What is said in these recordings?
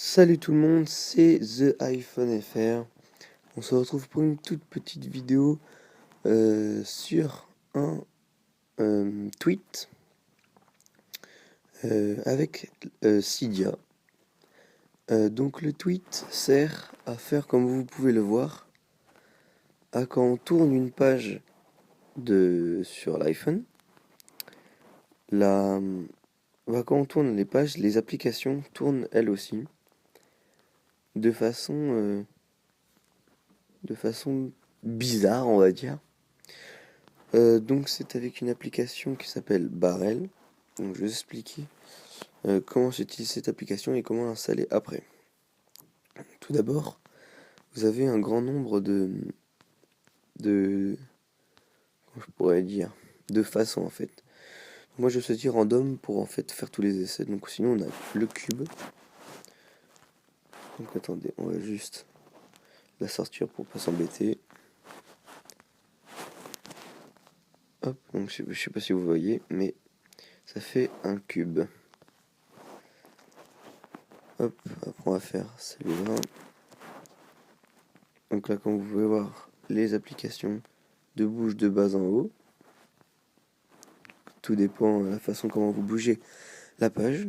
Salut tout le monde, c'est The iPhone FR. On se retrouve pour une toute petite vidéo sur un tweet avec Cydia. Donc le tweet sert à faire, comme vous pouvez le voir, à quand on tourne une page sur l'iPhone, la, quand on tourne les pages, les applications tournent elles aussi de façon, euh, de façon bizarre, on va dire. Donc c'est avec une application qui s'appelle Barrel. Donc je vais vous expliquer comment j'utilise cette application et comment l'installer après. Tout d'abord, vous avez un grand nombre de comment je pourrais dire, de façons en fait. Moi je choisis random pour en fait faire tous les essais. Donc sinon on a le cube. Donc attendez, on va juste la sortir pour pas s'embêter. Hop, donc je sais pas si vous voyez, mais ça fait un cube. Hop, après on va faire celui-là. Donc là, comme vous pouvez voir, les applications bougent de bas en haut. Tout dépend de la façon comment vous bougez la page.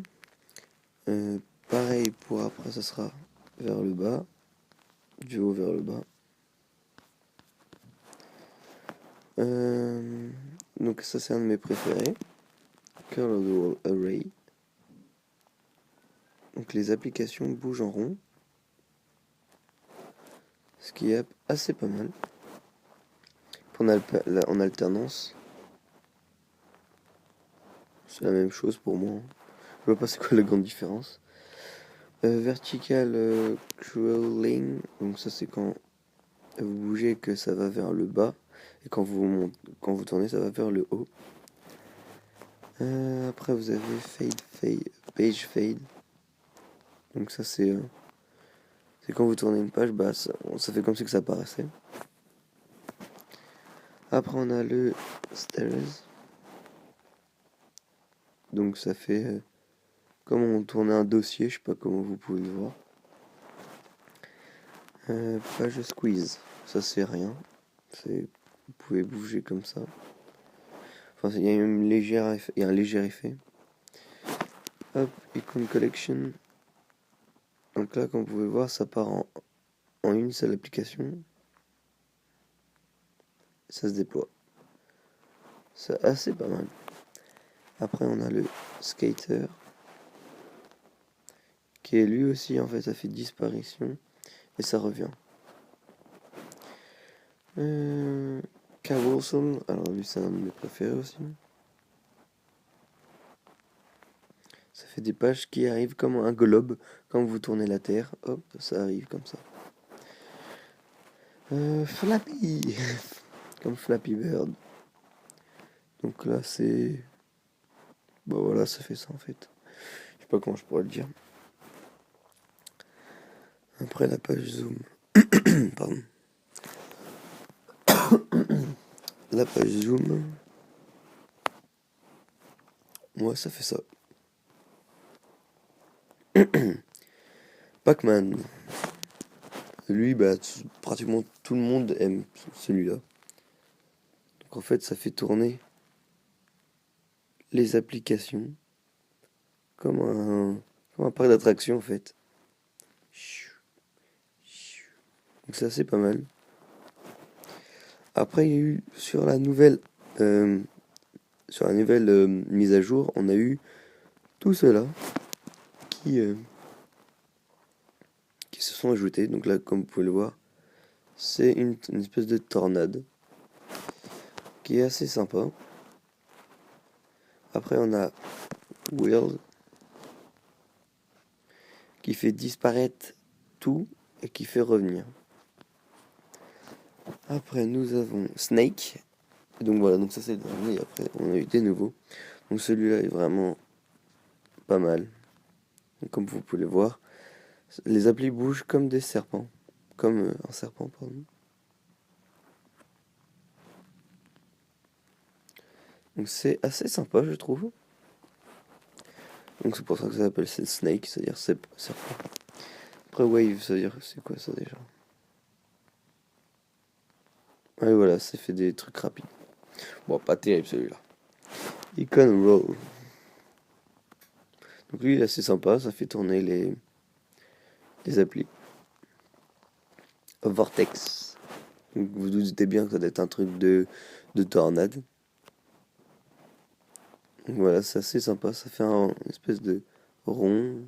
Pareil pour après, ça sera vers le bas, du haut vers le bas. Donc ça c'est un de mes préférés. Curl Array. Donc les applications bougent en rond. Ce qui est assez pas mal. En alternance. C'est la même chose pour moi. Je vois pas c'est quoi la grande différence. Vertical crawling, donc ça c'est quand vous bougez que ça va vers le bas et quand vous tournez ça va vers le haut. Après vous avez page fade, donc ça c'est quand vous tournez une page, bah ça fait comme si que ça apparaissait. Après on a le stairs, donc ça fait comme on tournait un dossier, je sais pas comment vous pouvez le voir. Page squeeze, ça c'est rien, vous pouvez bouger comme ça. Enfin, il y a un léger effet. Hop, Icon Collection. Donc là, comme vous pouvez voir, ça part en une seule application. Ça se déploie. C'est assez pas mal. Après, on a le Skater. Qui est lui aussi, en fait, ça fait disparition. Et ça revient. Carousel. Alors lui, c'est un de mes préférés aussi. Ça fait des pages qui arrivent comme un globe. Quand vous tournez la Terre, hop, ça arrive comme ça. Flappy. Comme Flappy Bird. Donc là, c'est... Bah voilà, ça fait ça en fait. Je sais pas comment je pourrais le dire. Après la page zoom. Pardon. La page zoom. Moi, ça fait ça. Pac-Man. Lui, bah, pratiquement tout le monde aime celui-là. Donc en fait, ça fait tourner les applications comme un parc d'attractions en fait. Donc c'est assez pas mal. Après, il y a eu euh, sur la nouvelle mise à jour, on a eu tout cela qui, euh, qui se sont ajoutés. Donc là, comme vous pouvez le voir, c'est une espèce de tornade qui est assez sympa. Après, on a World qui fait disparaître tout et qui fait revenir. Après, nous avons Snake. Donc voilà, donc ça c'est le dernier. Et après, on a eu des nouveaux. Donc celui-là est vraiment pas mal. Donc, comme vous pouvez le voir, les applis bougent comme des serpents. Comme un serpent, pardon. Donc c'est assez sympa, je trouve. Donc c'est pour ça que ça s'appelle Snake, c'est-à-dire serpent. Après Wave, ça veut dire c'est quoi ça déjà? Ouais voilà, ça fait des trucs rapides. Bon, pas terrible celui-là. Icon Roll. Donc lui, il est assez sympa, ça fait tourner les applis. Vortex. Donc, vous vous doutez bien que ça doit être un truc de tornade. Donc voilà, c'est assez sympa, ça fait un une espèce de rond.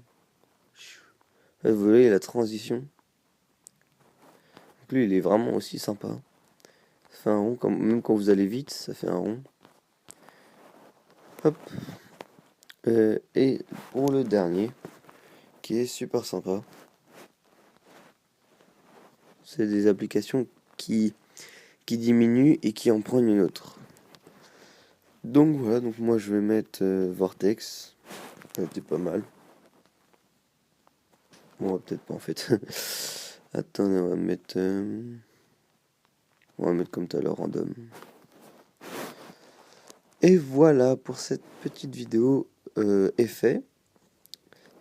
Ouais, vous voyez la transition. Donc lui, il est vraiment aussi sympa. Ça fait un rond, même quand vous allez vite, ça fait un rond. Hop. Et pour le dernier, qui est super sympa, c'est des applications qui diminuent et qui en prennent une autre. Donc voilà, donc moi je vais mettre Vortex. Ça était pas mal. Bon, peut-être pas en fait. Attendez, on va mettre comme tout à l'heure random. Et voilà pour cette petite vidéo est fait.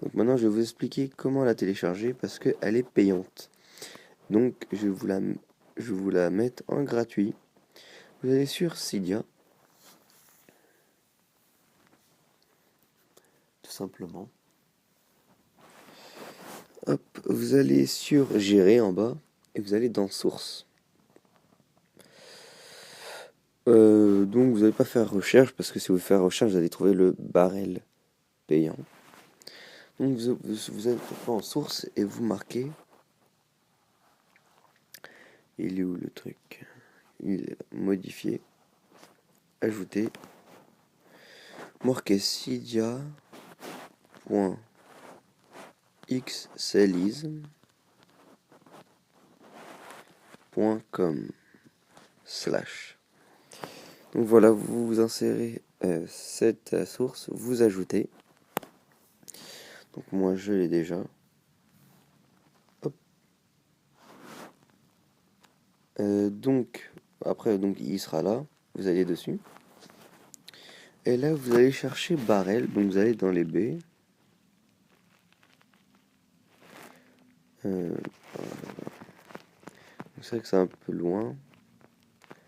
Donc maintenant je vais vous expliquer comment la télécharger parce qu'elle est payante. Donc je vais vous la mettre en gratuit. Vous allez sur Cydia, tout simplement. Hop, vous allez sur Gérer en bas et vous allez dans Source. Donc vous n'allez pas faire recherche parce que si vous faites recherche, vous allez trouver le barrel payant. Donc vous allez en source et vous marquez. Il est où le truc? Il est là. Modifier. Ajouter. Marquez cydia.xcelise.com/. Donc voilà, vous insérez cette source, vous ajoutez. Donc moi je l'ai déjà. Hop. Donc après donc il sera là. Vous allez dessus. Et là vous allez chercher barrel. Donc vous allez dans les B. C'est vrai que c'est un peu loin.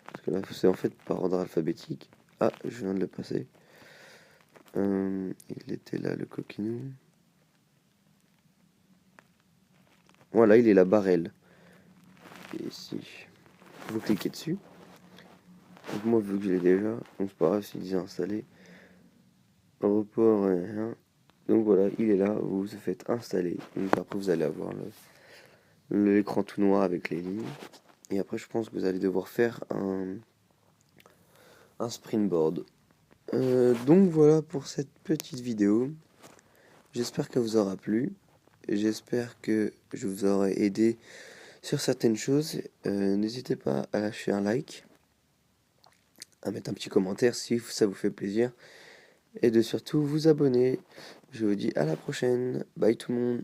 Parce que là c'est en fait par ordre alphabétique. Ah, je viens de le passer. Il était là le coquinou. Voilà, il est là, barrel. Et ici, vous cliquez dessus. Donc moi, vu que je l'ai déjà, donc c'est pas grave s'il dit installer. Report, donc voilà, il est là, vous vous faites installer. Donc après, vous allez avoir l'écran tout noir avec les lignes. Et après, je pense que vous allez devoir faire un springboard. Donc voilà pour cette petite vidéo. J'espère qu'elle vous aura plu. J'espère que je vous aurai aidé sur certaines choses. N'hésitez pas à lâcher un like, à mettre un petit commentaire si ça vous fait plaisir, et de surtout vous abonner. Je vous dis à la prochaine. Bye tout le monde.